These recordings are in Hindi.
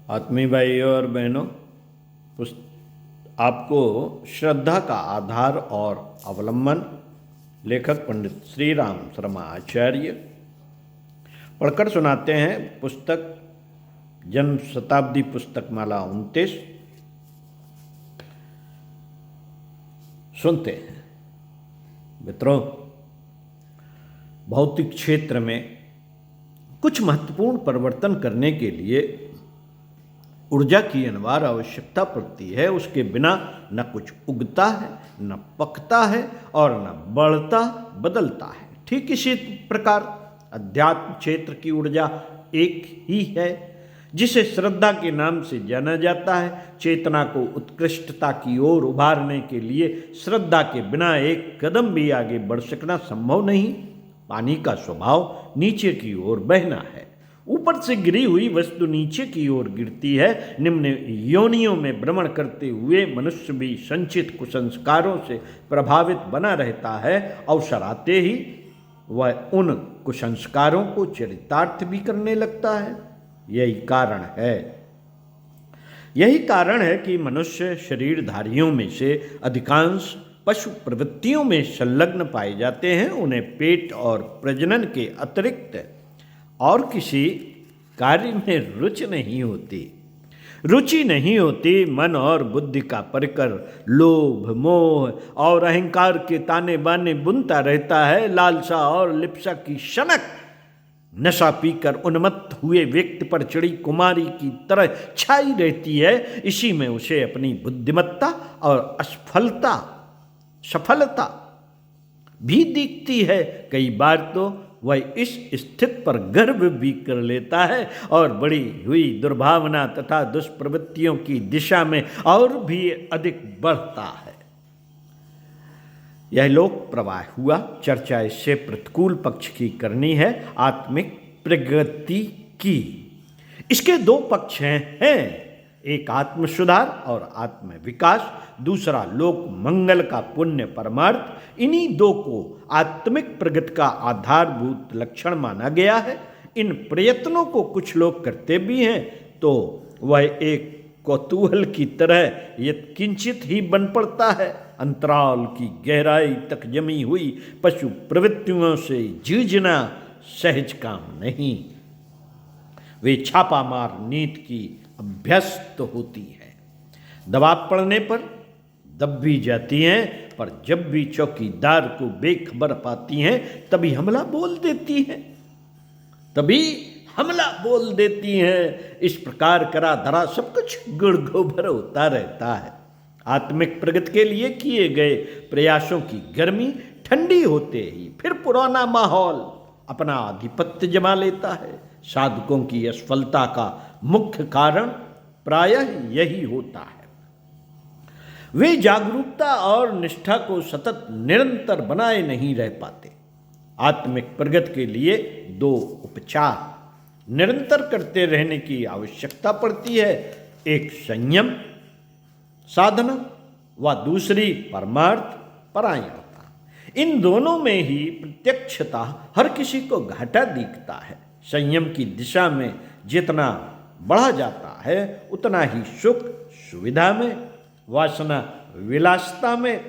आत्मीय भाइयों और बहनों, आपको श्रद्धा का आधार और अवलंबन लेखक पंडित श्री राम शर्मा आचार्य पढ़कर सुनाते हैं। पुस्तक जन्म शताब्दी पुस्तक माला 29। सुनते हैं। मित्रों, भौतिक क्षेत्र में कुछ महत्वपूर्ण परिवर्तन करने के लिए ऊर्जा की अनिवार्य आवश्यकता पड़ती है। उसके बिना न कुछ उगता है, न पकता है और न बढ़ता बदलता है। ठीक इसी प्रकार अध्यात्म क्षेत्र की ऊर्जा एक ही है, जिसे श्रद्धा के नाम से जाना जाता है। चेतना को उत्कृष्टता की ओर उभारने के लिए श्रद्धा के बिना एक कदम भी आगे बढ़ सकना संभव नहीं। पानी का स्वभाव नीचे की ओर बहना है। ऊपर से गिरी हुई वस्तु नीचे की ओर गिरती है। निम्न योनियों में भ्रमण करते हुए मनुष्य भी संचित कुसंस्कारों से प्रभावित बना रहता है। अवसर आते ही वह उन कुसंस्कारों को चरितार्थ भी करने लगता है। यही कारण है कि मनुष्य शरीरधारियों में से अधिकांश पशु प्रवृत्तियों में संलग्न पाए जाते हैं। उन्हें पेट और प्रजनन के अतिरिक्त और किसी कार्य में रुचि नहीं होती। मन और बुद्धि का परिकर लोभ, मोह और अहंकार के ताने बाने बुनता रहता है। लालसा और लिप्सा की शनक नशा पीकर उन्मत्त हुए व्यक्ति पर चिड़ी कुमारी की तरह छाई रहती है। इसी में उसे अपनी बुद्धिमत्ता और सफलता भी दिखती है। कई बार तो वह इस स्थिति पर गर्व भी कर लेता है और बढ़ी हुई दुर्भावना तथा दुष्प्रवृत्तियों की दिशा में और भी अधिक बढ़ता है। यह लोक प्रवाह हुआ। चर्चा इससे प्रतिकूल पक्ष की करनी है, आत्मिक प्रगति की। इसके दो पक्ष हैं, एक आत्म सुधार और आत्म विकास, दूसरा लोक मंगल का पुण्य परमार्थ। इन्हीं दो को आत्मिक प्रगति का आधारभूत लक्षण माना गया है। इन प्रयत्नों को कुछ लोग करते भी हैं तो वह एक कौतूहल की तरह यत्किंचित ही बन पड़ता है। अंतराल की गहराई तक जमी हुई पशु प्रवृत्तियों से जूझना सहज काम नहीं। वे छापामार नीति की अभ्यस्त होती है। दबाव पड़ने पर दब भी जाती हैं, पर जब भी चौकीदार को बेखबर पाती हैं तभी हमला बोल देती हैं। इस प्रकार करा धरा सब कुछ गुड़ गोबर होता रहता है। आत्मिक प्रगति के लिए किए गए प्रयासों की गर्मी ठंडी होते ही फिर पुराना माहौल अपना आधिपत्य जमा लेता है। साधकों की असफलता का मुख्य कारण प्रायः यही होता है। वे जागरूकता और निष्ठा को सतत निरंतर बनाए नहीं रह पाते। आत्मिक प्रगति के लिए दो उपचार निरंतर करते रहने की आवश्यकता पड़ती है, एक संयम साधना व दूसरी परमार्थ परायणता। इन दोनों में ही प्रत्यक्षता हर किसी को घाटा दिखता है। संयम की दिशा में जितना बढ़ा जाता है उतना ही सुख सुविधा में, वासना विलासता में,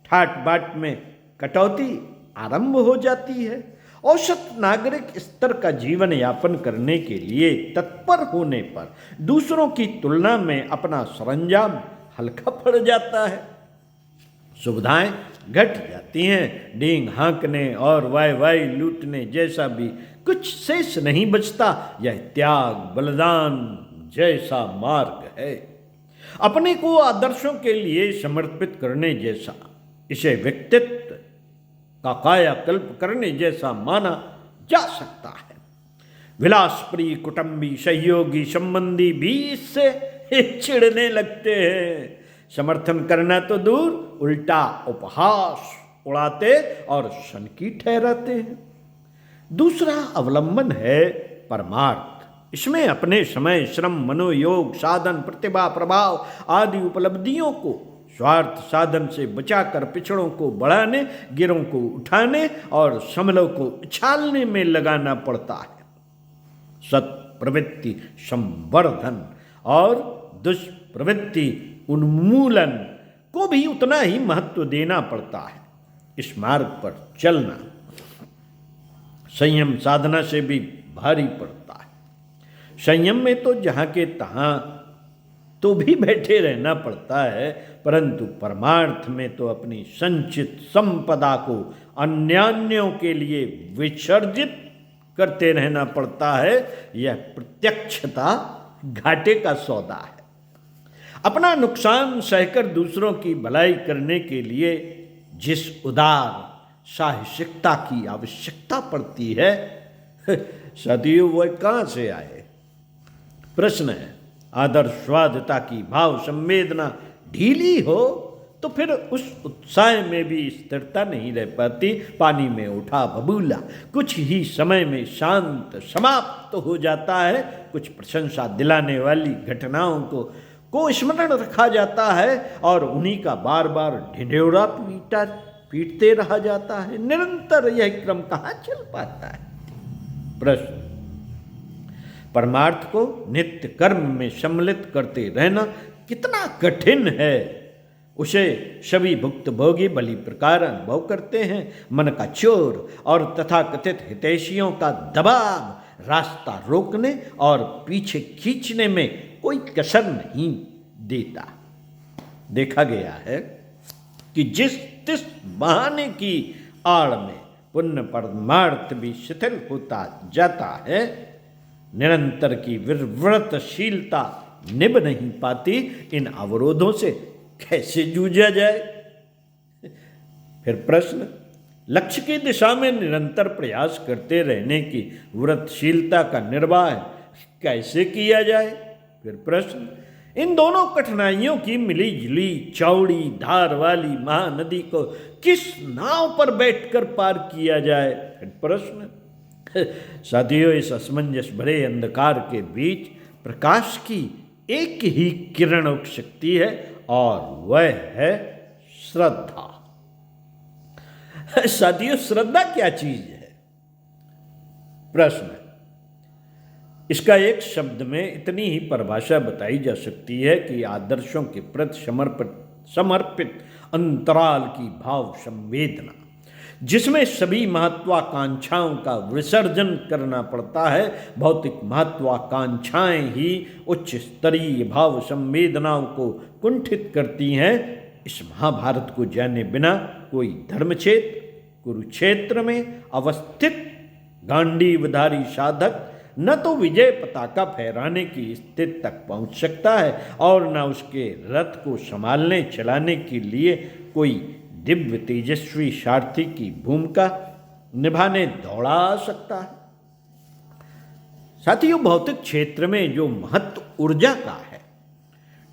ठाट बाट में कटौती आरंभ हो जाती है। औसत नागरिक स्तर का जीवन यापन करने के लिए तत्पर होने पर दूसरों की तुलना में अपना सरंजाम हल्का पड़ जाता है। सुविधाएं घट जाती हैं। डींग हाँकने और वाई लूटने जैसा भी कुछ शेष नहीं बचता। यह त्याग बलिदान जैसा मार्ग है, अपने को आदर्शों के लिए समर्पित करने जैसा, इसे व्यक्तित्व का कायाकल्प करने जैसा माना जा सकता है। विलासप्रिय कुटुंबी सहयोगी संबंधी भी इससे चिढ़ने लगते हैं। समर्थन करना तो दूर, उल्टा उपहास उड़ाते और सनकी ठहराते हैं। दूसरा अवलंबन है परमार्थ। इसमें अपने समय, श्रम, मनोयोग, साधन, प्रतिभा, प्रभाव आदि उपलब्धियों को स्वार्थ साधन से बचाकर पिछड़ों को बढ़ाने, गिरों को उठाने और समलों को उछालने में लगाना पड़ता है। सत प्रवृत्ति संवर्धन और दुष्प्रवृत्ति उन्मूलन को भी उतना ही महत्व देना पड़ता है। इस मार्ग पर चलना संयम साधना से भी भारी पड़ता है। संयम में तो जहाँ के तहाँ तो भी बैठे रहना पड़ता है, परंतु परमार्थ में तो अपनी संचित संपदा को अन्यान्यों के लिए विसर्जित करते रहना पड़ता है। यह प्रत्यक्षता घाटे का सौदा है। अपना नुकसान सहकर दूसरों की भलाई करने के लिए जिस उदार साहसिकता की आवश्यकता पड़ती है, सदियों वह कहाँ से आए? प्रश्न है। आदर्शवादिता की भाव संवेदना ढीली हो तो फिर उस उत्साह में भी स्थिरता नहीं रह पाती। पानी में उठा बबूला कुछ ही समय में शांत समाप्त हो जाता है। कुछ प्रशंसा दिलाने वाली घटनाओं को स्मरण रखा जाता है और उन्हीं का बार बार ढिढोरा पीटते रहा जाता है। निरंतर यह क्रम कहाँ चल पाता है? प्रश्न। परमार्थ को नित्य कर्म में सम्मिलित करते रहना कितना कठिन है, उसे सभी भुक्त भोगी भली प्रकार अनुभव करते हैं। मन का चोर और तथाकथित हितैषियों का दबाव रास्ता रोकने और पीछे खींचने में कोई कसर नहीं देता। देखा गया है कि जिस तिस बहाने की आड़ में पुण्य परमार्थ भी शिथिल होता जाता है, निरंतर की विव्रतशीलता निभ नहीं पाती। इन अवरोधों से कैसे जूझा जाए? फिर प्रश्न। लक्ष्य की दिशा में निरंतर प्रयास करते रहने की व्रतशीलता का निर्वाह कैसे किया जाए? फिर प्रश्न। इन दोनों कठिनाइयों की मिली जुली चौड़ी धार वाली महानदी को किस नाव पर बैठकर पार किया जाए? फिर प्रश्न। साथियों, इस असमंजस भरे अंधकार के बीच प्रकाश की एक ही किरण उठ सकती है और वह है श्रद्धा। साथियों, श्रद्धा क्या चीज है? प्रश्न। इसका एक शब्द में इतनी ही परिभाषा बताई जा सकती है कि आदर्शों के प्रति समर्पित अंतराल की भाव संवेदना, जिसमें सभी महत्वाकांक्षाओं का विसर्जन करना पड़ता है। भौतिक महत्वाकांक्षाएं ही उच्च स्तरीय भाव संवेदनाओं को कुंठित करती हैं। इस महाभारत को जाने बिना कोई धर्मक्षेत्र कुरुक्षेत्र में अवस्थित गांडीवधारी साधक न तो विजय पताका फहराने की स्थिति तक पहुंच सकता है और न उसके रथ को संभालने चलाने के लिए कोई दिव्य तेजस्वी सारथी की भूमिका निभाने दौड़ा सकता है। साथियों, भौतिक क्षेत्र में जो महत्व ऊर्जा का है,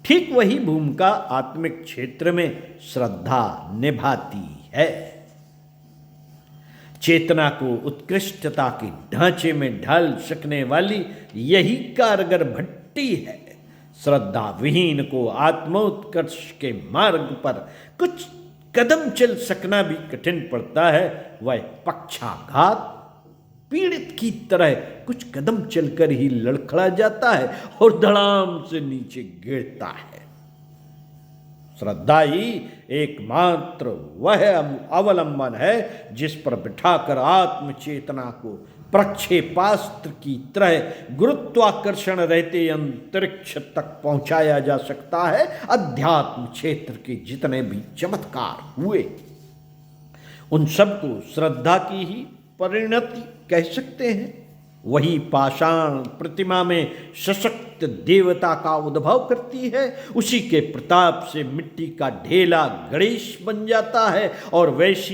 ठीक वही भूमिका आत्मिक क्षेत्र में श्रद्धा निभाती है। चेतना को उत्कृष्टता के ढांचे में ढाल सकने वाली यही कारगर भट्टी है। श्रद्धा विहीन को आत्मोत्कर्ष के मार्ग पर कुछ कदम चल सकना भी कठिन पड़ता है। वह पक्षाघात पीड़ित की तरह कुछ कदम चलकर ही लड़खड़ा जाता है और धड़ाम से नीचे गिरता है। श्रद्धा ही एकमात्र वह अवलंबन है जिस पर बिठाकर आत्म चेतना को प्रक्षेपास्त्र की तरह गुरुत्वाकर्षण रहते अंतरिक्ष तक पहुंचाया जा सकता है। अध्यात्म क्षेत्र के जितने भी चमत्कार हुए, उन सबको श्रद्धा की ही परिणति कह सकते हैं। वही पाषाण प्रतिमा में सशक्त देवता का उद्भव करती है। उसी के प्रताप से मिट्टी का ढेला गणेश बन जाता है और वैसा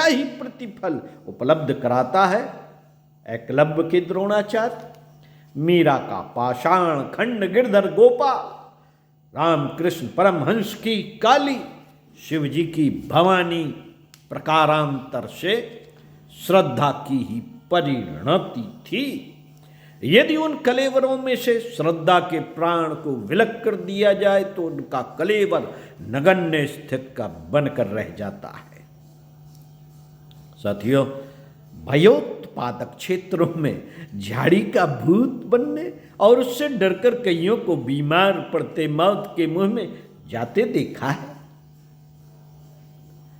ही प्रतिफल उपलब्ध कराता है एकलव्य के द्रोणाचार्य, मीरा का पाषाण खंड गिरधर गोपाल, रामकृष्ण परमहंस की काली, शिवजी की भवानी। प्रकारांतर से श्रद्धा की ही परिणति थी। यदि उन कलेवरों में से श्रद्धा के प्राण को विलग कर दिया जाए तो उनका कलेवर नगण्य स्थिति का बनकर रह जाता है। साथियों, भयोत्पात उत्पादक क्षेत्रों में झाड़ी का भूत बनने और उससे डरकर कईयों को बीमार पड़ते मौत के मुंह में जाते देखा है।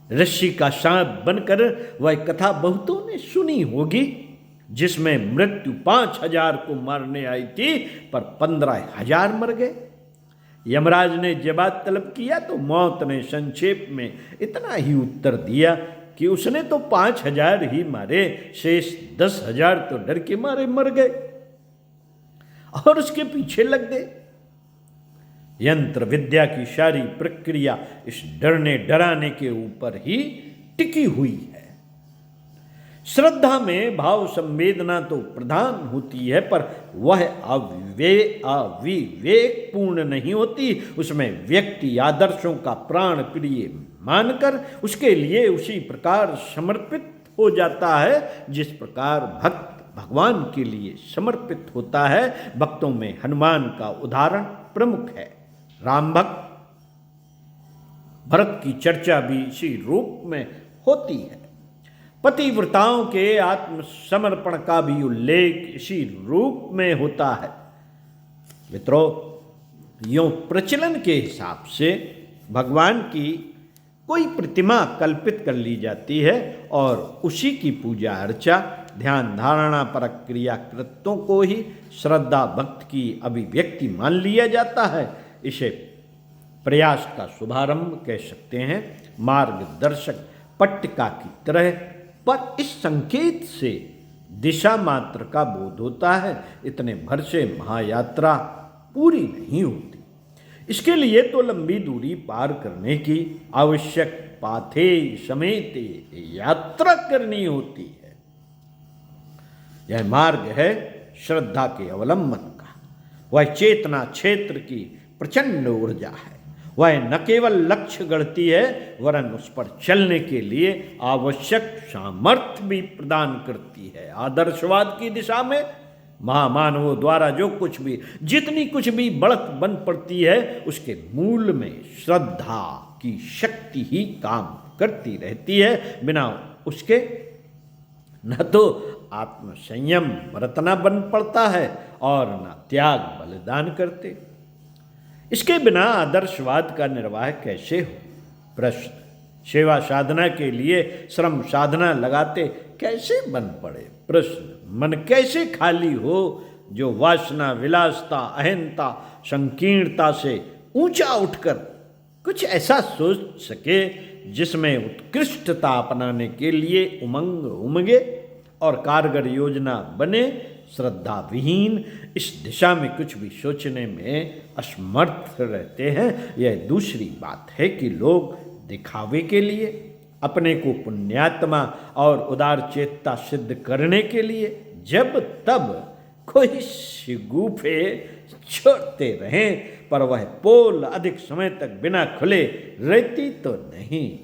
रस्सी का सांप बनकर वह कथा बहुतों ने सुनी होगी, जिसमें मृत्यु 5,000 को मारने आई थी पर 15,000 मर गए। यमराज ने जवाब तलब किया तो मौत ने संक्षेप में इतना ही उत्तर दिया कि उसने तो 5,000 ही मारे, शेष 10,000 तो डर के मारे मर गए और उसके पीछे लग गए। यंत्र विद्या की सारी प्रक्रिया इस डरने डराने के ऊपर ही टिकी हुई है। श्रद्धा में भाव संवेदना तो प्रधान होती है, पर वह अविवेकपूर्ण नहीं होती। उसमें व्यक्ति आदर्शों का प्राण प्रिय मानकर उसके लिए उसी प्रकार समर्पित हो जाता है जिस प्रकार भक्त भगवान के लिए समर्पित होता है। भक्तों में हनुमान का उदाहरण प्रमुख है। राम भक्त भरत की चर्चा भी इसी रूप में होती है। पतिव्रताओं के आत्मसमर्पण का भी उल्लेख इसी रूप में होता है। मित्रों, यों प्रचलन के हिसाब से भगवान की कोई प्रतिमा कल्पित कर ली जाती है और उसी की पूजा अर्चा, ध्यान धारणा परक क्रिया कृत्यों को ही श्रद्धा भक्त की अभिव्यक्ति मान लिया जाता है। इसे प्रयास का शुभारंभ कह सकते हैं, मार्गदर्शक पट्टिका की तरह, पर इस संकेत से दिशा मात्र का बोध होता है। इतने भर से महायात्रा पूरी नहीं होती। इसके लिए तो लंबी दूरी पार करने की आवश्यक पाथे समेत यात्रा करनी होती है। यह मार्ग है श्रद्धा के अवलंबन का। वह चेतना क्षेत्र की प्रचंड ऊर्जा है। वह न केवल लक्ष्य गढ़ती है वरन उस पर चलने के लिए आवश्यक सामर्थ्य भी प्रदान करती है। आदर्शवाद की दिशा में महामानवों द्वारा जो कुछ भी जितनी कुछ भी बढ़त बन पड़ती है, उसके मूल में श्रद्धा की शक्ति ही काम करती रहती है। बिना उसके न तो आत्मसंयम बरतना बन पड़ता है और न त्याग बलिदान करते। इसके बिना आदर्शवाद का निर्वाह कैसे हो? प्रश्न। सेवा साधना के लिए श्रम साधना लगाते कैसे बन पड़े? प्रश्न। मन कैसे खाली हो जो वासना, विलासता, अहंता, संकीर्णता से ऊंचा उठकर कुछ ऐसा सोच सके जिसमें उत्कृष्टता अपनाने के लिए उमंग उमगे और कारगर योजना बने। श्रद्धा विहीन इस दिशा में कुछ भी सोचने में असमर्थ रहते हैं। यह दूसरी बात है कि लोग दिखावे के लिए, अपने को पुण्यात्मा और उदार चेतता सिद्ध करने के लिए जब तब कोई शिगुफे छोड़ते रहें, पर वह पोल अधिक समय तक बिना खुले रहती तो नहीं।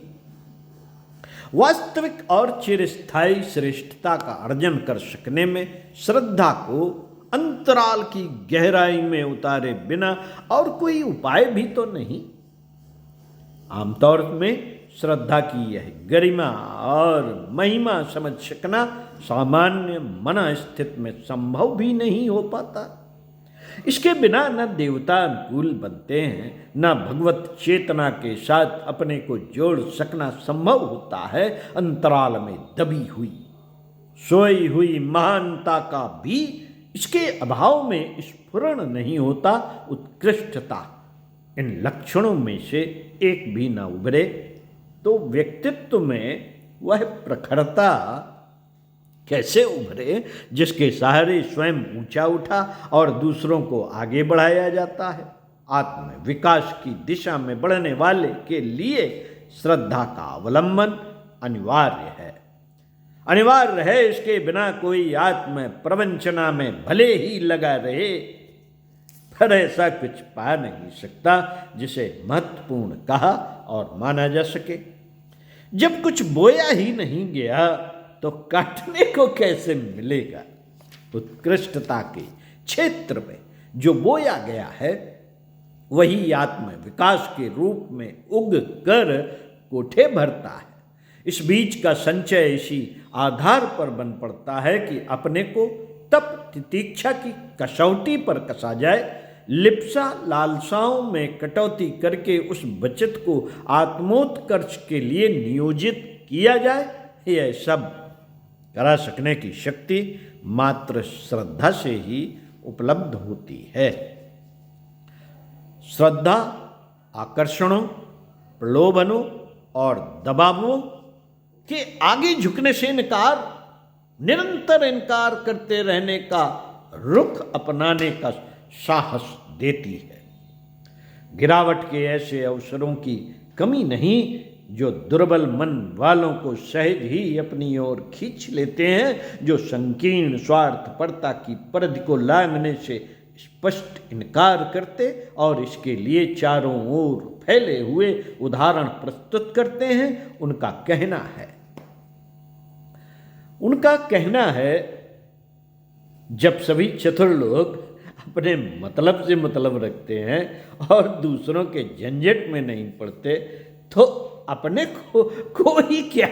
वास्तविक और चिरस्थायी श्रेष्ठता का अर्जन कर सकने में श्रद्धा को अंतराल की गहराई में उतारे बिना और कोई उपाय भी तो नहीं। आमतौर में श्रद्धा की यह गरिमा और महिमा समझ सकना सामान्य मनस्थिति में संभव भी नहीं हो पाता। इसके बिना न देवता अनुकूल बनते हैं, न भगवत चेतना के साथ अपने को जोड़ सकना संभव होता है। अंतराल में दबी हुई, सोई हुई महानता का भी इसके अभाव में स्फुरण नहीं होता। उत्कृष्टता इन लक्षणों में से एक भी न उभरे तो व्यक्तित्व में वह प्रखरता कैसे उभरे जिसके सहारे स्वयं ऊंचा उठा और दूसरों को आगे बढ़ाया जाता है। आत्म विकास की दिशा में बढ़ने वाले के लिए श्रद्धा का अवलंबन अनिवार्य है। अनिवार्य है, इसके बिना कोई आत्म प्रवंचना में भले ही लगा रहे पर ऐसा कुछ पा नहीं सकता जिसे महत्वपूर्ण कहा और माना जा सके। जब कुछ बोया ही नहीं गया तो काटने को कैसे मिलेगा? उत्कृष्टता के क्षेत्र में जो बोया गया है वही आत्म विकास के रूप में उग कर कोठे भरता है। इस बीज का संचय इसी आधार पर बन पड़ता है कि अपने को तप तितीक्षा की कसौटी पर कसा जाए, लिप्सा लालसाओं में कटौती करके उस बचत को आत्मोत्कर्ष के लिए नियोजित किया जाए। यह सब करा सकने की शक्ति मात्र श्रद्धा से ही उपलब्ध होती है। श्रद्धा आकर्षणों, प्रलोभनों और दबावों के आगे झुकने से इनकार, निरंतर इनकार करते रहने का रुख अपनाने का साहस देती है। गिरावट के ऐसे अवसरों की कमी नहीं जो दुर्बल मन वालों को सहज ही अपनी ओर खींच लेते हैं, जो संकीर्ण स्वार्थपरता की परिधि को लांघने से स्पष्ट इनकार करते और इसके लिए चारों ओर फैले हुए उदाहरण प्रस्तुत करते हैं। उनका कहना है जब सभी चतुर लोग अपने मतलब से मतलब रखते हैं और दूसरों के झंझट में नहीं पड़ते तो अपने को ही क्या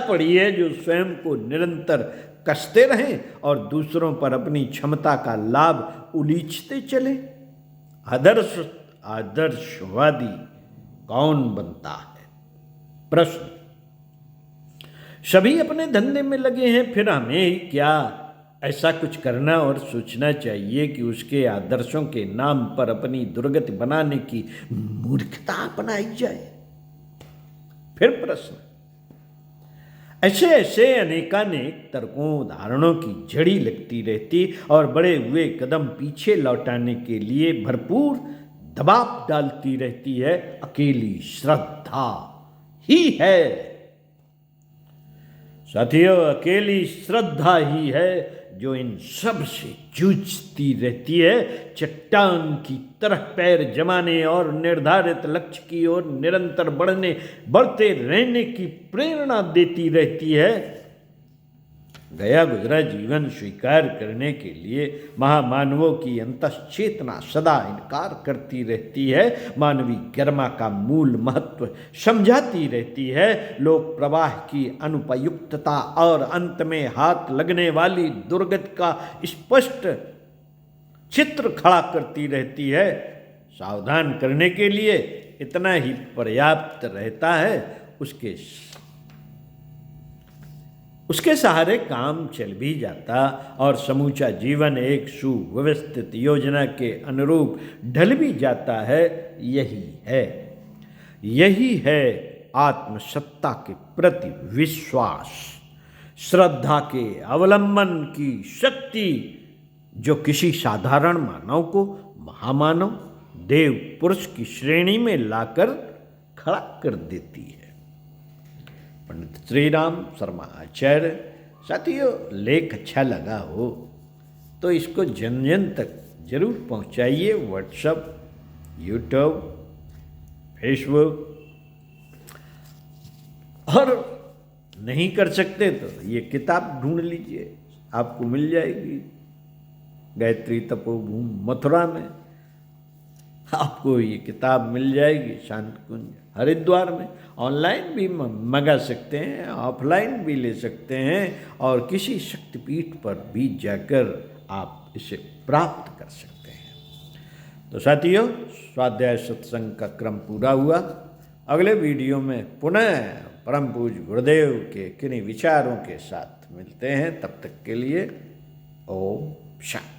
पड़ी है जो स्वयं को निरंतर कसते रहें और दूसरों पर अपनी क्षमता का लाभ उलीचते चले। आदर्शवादी कौन बनता है? प्रश्न। सभी अपने धंधे में लगे हैं, फिर हमें ही क्या ऐसा कुछ करना और सोचना चाहिए कि उसके आदर्शों के नाम पर अपनी दुर्गति बनाने की मूर्खता अपनाई जाए? फिर प्रश्न। ऐसे अनेकानेक तर्कों उदाहरणों की झड़ी लगती रहती और बड़े हुए कदम पीछे लौटाने के लिए भरपूर दबाव डालती रहती है। अकेली श्रद्धा ही है साथियों, अकेली श्रद्धा ही है जो इन सब से जूझती रहती है, चट्टान की तरह पैर जमाने और निर्धारित लक्ष्य की ओर निरंतर बढ़ते रहने की प्रेरणा देती रहती है। गया गुजरा जीवन स्वीकार करने के लिए महामानवों की अंतश्चेतना सदा इनकार करती रहती है, मानवीय गरिमा का मूल महत्व समझाती रहती है, लोक प्रवाह की अनुपयुक्तता और अंत में हाथ लगने वाली दुर्गति का स्पष्ट चित्र खड़ा करती रहती है। सावधान करने के लिए इतना ही पर्याप्त रहता है, उसके सहारे काम चल भी जाता और समूचा जीवन एक सुव्यवस्थित योजना के अनुरूप ढल भी जाता है। यही है आत्मसत्ता के प्रति विश्वास, श्रद्धा के अवलंबन की शक्ति जो किसी साधारण मानव को महामानव देव पुरुष की श्रेणी में लाकर खड़ा कर देती है। पंडित श्री राम शर्मा आचार्य। साथियों, लेख अच्छा लगा हो तो इसको जन जन तक जरूर पहुंचाइए। व्हाट्सएप, यूट्यूब, फेसबुक, और नहीं कर सकते तो ये किताब ढूंढ लीजिए, आपको मिल जाएगी। गायत्री तपोभूमि मथुरा में आपको ये किताब मिल जाएगी। शांत कुंज हरिद्वार में ऑनलाइन भी मंगा सकते हैं, ऑफलाइन भी ले सकते हैं और किसी शक्तिपीठ पर भी जाकर आप इसे प्राप्त कर सकते हैं। तो साथियों, स्वाध्याय सत्संग का क्रम पूरा हुआ। अगले वीडियो में पुनः परम पूज्य गुरुदेव के किन्हीं विचारों के साथ मिलते हैं। तब तक के लिए ओम शांति।